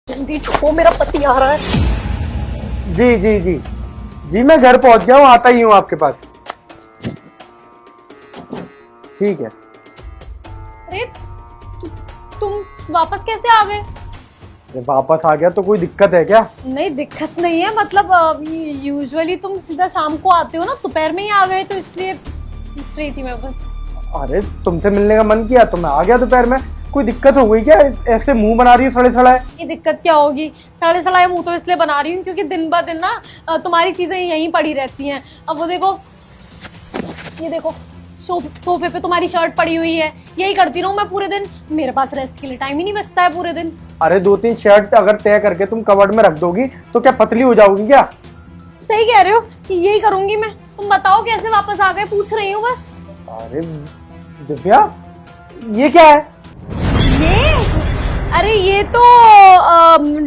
जल्दी छो, मेरा पति आ रहा है। जी जी जी जी, मैं घर पहुंच गया हूँ, आता ही हूँ आपके पास। ठीक है। अरे तुम वापस कैसे आ गए? अरे वापस आ गया तो कोई दिक्कत है क्या? नहीं, दिक्कत नहीं है, मतलब यूजुअली तुम सीधा शाम को आते हो ना, दोपहर में ही आ गए तो इसलिए पूछ रही थी मैं बस। अरे तुमसे मिलने का मन किया तो मैं आ गया दोपहर में। कोई दिक्कत हो गई क्या? ऐसे मुंह बना रही है सड़े सड़ाए। ये दिक्कत क्या होगी? साढ़े सलाए मुंह तो इसलिए बना रही हूँ क्योंकि दिन ब दिन ना तुम्हारी चीजें यहीं पड़ी रहती हैं। अब वो देखो, ये देखो, सोफे पे तुम्हारी शर्ट पड़ी हुई है। यही करती रहूं मैं पूरे दिन? मेरे पास रेस्ट के लिए टाइम ही नहीं बचता है पूरे दिन। अरे 2-3 शर्ट अगर तय करके तुम कबर्ड में रख दोगी तो क्या पतली हो जाओगी क्या? सही कह रहे हो कि यही करूंगी मैं। तुम बताओ कैसे वापस आ गए, पूछ रही हूँ बस। अरे दिव्या, ये क्या है? ये, अरे ये तो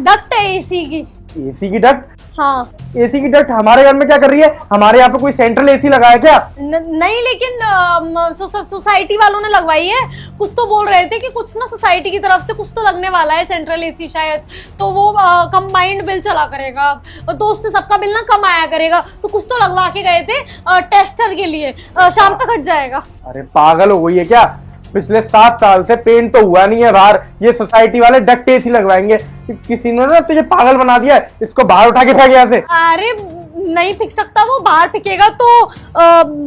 डक्ट है एसी की। एसी की डक्ट? हाँ। एसी की डक्ट हमारे घर में क्या कर रही है? हमारे यहाँ पे कोई सेंट्रल एसी लगा है क्या? नहीं, लेकिन सोसाइटी वालों ने लगवाई है। कुछ तो बोल रहे थे कि कुछ ना सोसाइटी की तरफ से कुछ तो लगने वाला है, सेंट्रल एसी शायद। तो वो कंबाइंड बिल चला करेगा, तो उससे सबका बिल ना कम आया करेगा। तो कुछ तो लगवा के गए थे टेस्टर के लिए, शाम तक हट जाएगा। अरे पागल हो गई है क्या? पिछले 7 साल से पेंट तो हुआ नहीं है बाहर, ये सोसाइटी वाले डक्ट एसी लगवाएंगे। किसी ने ना तुझे पागल बना दिया है, इसको बाहर उठा के फेंक यहाँ से। अरे नहीं फेंक सकता, वो बाहर फेंकेगा तो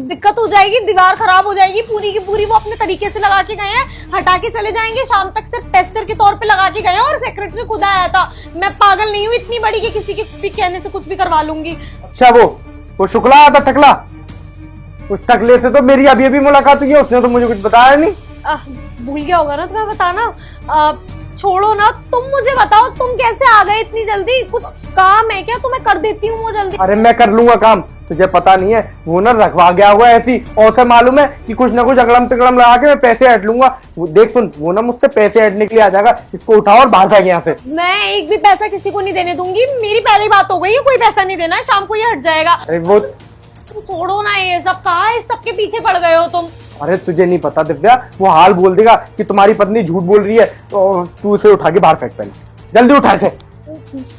दिक्कत हो जाएगी, दीवार खराब हो जाएगी पूरी की पूरी। वो अपने तरीके से लगा के गए हैं, हटा के चले जाएंगे। शाम तक सिर्फ टेस्टर के तौर पे लगा के गए हैं और सेक्रेटरी खुद आया था। मैं पागल नहीं हूँ इतनी बड़ी कि किसी के भी कहने से कुछ भी करवा लूंगी। अच्छा, वो शुक्ला आया था, टकला। उस टकले से तो मेरी अभी अभी मुलाकात हुई है, उसने तो मुझे कुछ बताया नहीं। भूल गया होगा ना तुम्हें बताना। छोड़ो ना, तुम मुझे बताओ तुम कैसे आ गए इतनी जल्दी? कुछ काम है क्या? तुम्हें कर देती हूँ वो जल्दी। अरे मैं कर लूंगा काम, तुझे पता नहीं है। वो ना रखवा गया हुआ ऐसी, और से मालूम है कि कुछ ना कुछ अगड़म तिगड़म लगा के मैं पैसे ऐड लूंगा। वो देख सुन, वो ना मुझसे पैसे ऐडने के लिए आ जाएगा। इसको उठाओ और बाहर फेंक यहाँ से। मैं एक भी पैसा किसी को नहीं देने दूंगी। मेरी पहली बात हो गई है, कोई पैसा नहीं देना है। शाम को ये हट जाएगा। अरे वो, तुम छोड़ो ना ये सब। कहाँ इस सबके पीछे पड़ गए हो तुम? अरे तुझे नहीं पता दिव्या, वो हाल बोल देगा कि तुम्हारी पत्नी झूठ बोल रही है, तो तू उसे उठा के बाहर फेंक। पहले जल्दी उठा इसे।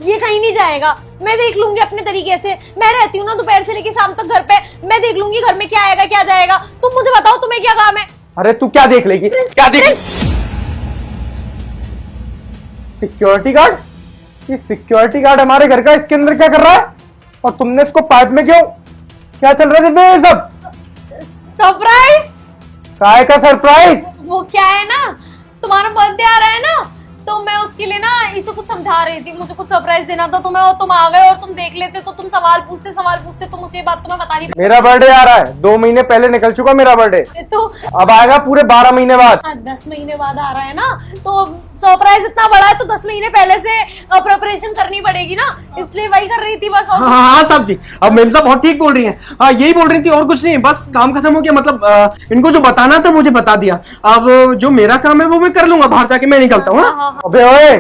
ये कहीं नहीं जाएगा, मैं देख लूंगी अपने तरीके से। मैं रहती हूँ ना दोपहर से लेके शाम तक घर पे, मैं देख लूंगी घर में क्या आएगा क्या जाएगा। तुम मुझे बताओ तुम्हें क्या काम है? अरे तू क्या देख लेगी? क्या देख? Security guard? ये सिक्योरिटी गार्ड हमारे घर का इसके अंदर क्या कर रहा है? और तुमने इसको पाइप में क्यों? क्या चल रहा है दिव्या ये सब? सरप्राइज। काय का सरप्राइज? वो क्या है ना, तुम्हारा बर्थडे आ रहा है ना, तो मैं उसके लिए ना इसे कुछ समझा रही थी। मुझे कुछ सरप्राइज देना था तुम्हें, और तुम आ गए और तुम देख लेते तो तुम सवाल पूछते तो मुझे ये बात तुम्हें बतानी। मेरा बर्थडे आ रहा है, 2 महीने पहले निकल चुका मेरा बर्थडे। तो अब आएगा पूरे 12 महीने बाद। 10 महीने बाद आ रहा है ना, तो सरप्राइज इतना बड़ा है तो 10 महीने पहले से प्रिपरेशन करनी पड़ेगी ना, इसलिए वही कर रही थी बस। और हाँ साहब जी, अब मेम साहब बहुत ठीक बोल रही हैं। हाँ यही बोल रही थी और कुछ नहीं, बस काम खत्म हो गया। मतलब इनको जो बताना था मुझे बता दिया। अब जो मेरा काम है वो मैं कर लूंगा, बाहर जाके मैं निकलता हूँ। हाँ। अबे ओए,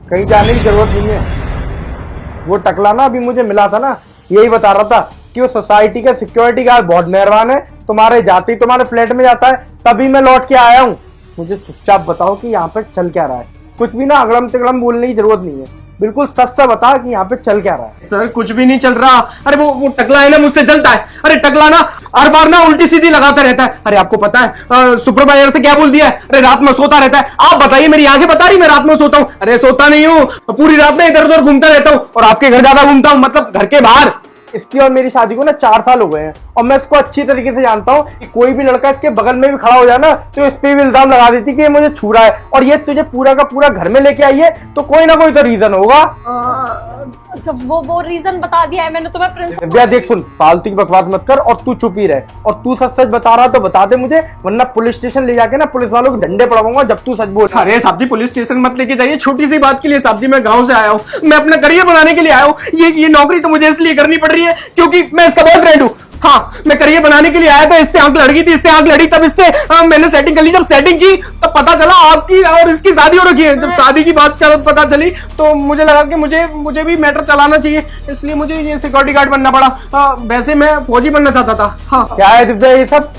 कहीं जाने की जरूरत नहीं है। वो टकला ना अभी मुझे मिला था ना, यही बता रहा था कि वो सोसाइटी का सिक्योरिटी गार्ड बहुत मेहरबान है, तुम्हारे जाते ही तुम्हारे फ्लैट में जाता है, तभी मैं लौट के आया हूँ। मुझे चुपचाप बताओ कि यहाँ पे चल क्या रहा है। कुछ भी ना अगड़म तिगड़म बोलने की जरूरत नहीं है, बिल्कुल सच से बता कि यहाँ पे चल क्या रहा है। सर कुछ भी नहीं चल रहा। अरे वो टकला है ना, मुझसे जलता है। अरे टकला ना हर बार ना उल्टी सीधी लगाता रहता है। अरे आपको पता है सुपरवाइजर से क्या बोल दिया है? अरे रात में सोता रहता है। आप बताइए, मेरी आंखें बता रही मैं रात में सोता हूँ? अरे सोता नहीं हूँ, पूरी रात में इधर उधर घूमता रहता हूँ, और आपके घर ज्यादा घूमता हूँ, मतलब घर के बाहर। इसकी और मेरी शादी को ना 4 साल हो गए हैं, और मैं इसको अच्छी तरीके से जानता हूँ कि कोई भी लड़का इसके बगल में भी खड़ा हो जाए ना तो इस पे भी इल्जाम लगा देती कि ये मुझे छू रहा है। और ये तुझे पूरा का पूरा घर में लेके आई है तो कोई ना कोई तो रीजन होगा। वो रीजन बता दिया है मैंने तुम्हें प्रिंसिपल। दिव्या देख सुन, फालतू की बकवास मत कर और तू चुप ही रह। और तू सच सच बता रहा तो बता दे मुझे, वरना पुलिस स्टेशन ले जाके ना पुलिस वालों के डंडे पड़वाऊंगा जब तू सच बोल। अरे साहब जी, पुलिस स्टेशन मत लेके जाइए, छोटी सी बात के लिए। साहब जी मैं गांव से आया हूँ, मैं अपना करियर बनाने के लिए आया हूँ। ये नौकरी तो मुझे इसलिए करनी पड़ रही है क्योंकि मैं इसका बॉयफ्रेंड हूँ। हाँ, मैं करियर बनाने के लिए आया था। इससे आंख लड़ गई थी, इससे आंख लड़ी, तब इससे मैंने सेटिंग कर ली। जब सेटिंग की तब पता चला आपकी और इसकी शादी हो रखी है। जब शादी की बात पता चली तो मुझे लगा कि मुझे भी मैटर चलाना चाहिए, इसलिए मुझे ये सिक्योरिटी गार्ड बनना पड़ा। वैसे मैं फौजी बनना चाहता था। हाँ क्या है दिव्या ये सब?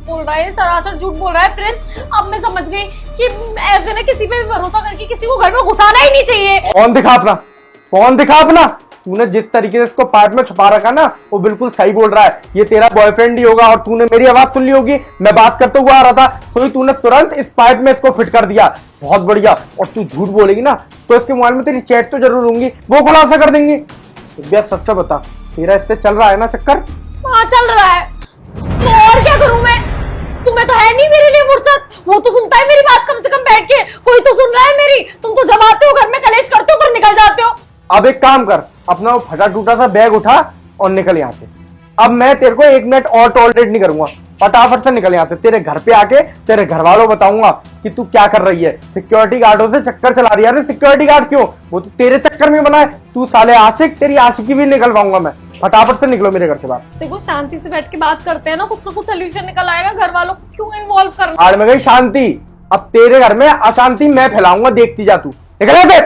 बोल रहा है, सरासर झूठ बोल रहा है प्रिंस। अब मैं समझ गई कि ऐसे ना किसी पे भी भरोसा करके किसी को घर में घुसाना ही नहीं चाहिए। फोन दिखा अपना, फोन दिखा अपना। तूने जिस तरीके से इसको पाइप में छुपा रखा ना, वो बिल्कुल सही बोल रहा है। ये तेरा बॉयफ्रेंड ही होगा और तूने मेरी आवाज सुन ली होगी, मैं बात करते हुआ आ रहा था, तो ही तूने तुरंत इस पाइप में इसको फिट कर दिया। बहुत बढ़िया। और तू झूठ बोलेगी ना तो इसके मोबाइल में तेरी चैट तो जरूर होंगी, वो खुलासा कर देंगे। भैया सच से बता, तेरा इससे चल रहा है ना चक्कर? हाँ चल रहा है, तो और क्या करूं मैं? तुम्हें तो है नहीं मेरे लिए फुर्सत, वो तो सुनता है मेरी बात कम से कम बैठ के, कोई तो सुन रहा है मेरी। तुम तो जब आते हो घर में कलेश करते हो, घर निकल जाते हो। अब एक काम कर, अपना वो फटा टूटा सा बैग उठा और निकल यहाँ से। अब मैं तेरे को 1 मिनट और टॉलरेट नहीं करूंगा, फटाफट से निकल यहाँ से। तेरे घर पे आके तेरे घर वालों बताऊंगा कि तू क्या कर रही है। सिक्योरिटी गार्डों से चक्कर चला रही है। अरे सिक्योरिटी गार्ड क्यों, वो तो तेरे चक्कर में बना है। तू साले आशिक, तेरी आशिकी भी निकलवाऊंगा मैं। फटाफट से निकलो मेरे घर से बाहर। देखो शांति से बैठ के बात करते हैं ना, कुछ ना कुछ सोल्यूशन निकल आएगा। घर वालों को क्यों इन्वॉल्व करना? आड़ में गई शांति, अब तेरे घर में अशांति मैं फैलाऊंगा, देखती जा तू। निकल यहाँ से।